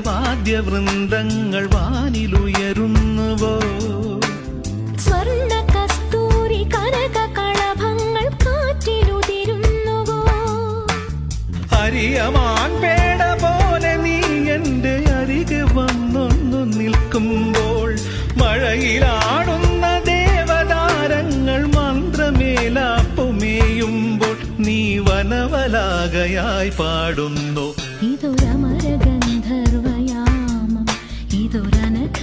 വാദ്യവൃന്ദങ്ങൾ വാനിലുയരുന്നുവോ, സ്വർണ്ണ കസ്തൂരി കനക കളഭങ്ങൾ കാറ്റിലുതിരുന്നുവോ, അരിയമാൻ പേട പോലെ നീ എന്റെ അരികെ വന്നൊന്നു നിൽക്കുമ്പോൾ, മഴയിലാടുന്ന ദേവതാരങ്ങൾ മന്ത്രമേലാപ്പുമേയുമ്പോൾ, നീ വനവലാകയായി പാടുന്നു. ഇതൊരമരഗന്ധർവയാമം, ഇതൊരനഘ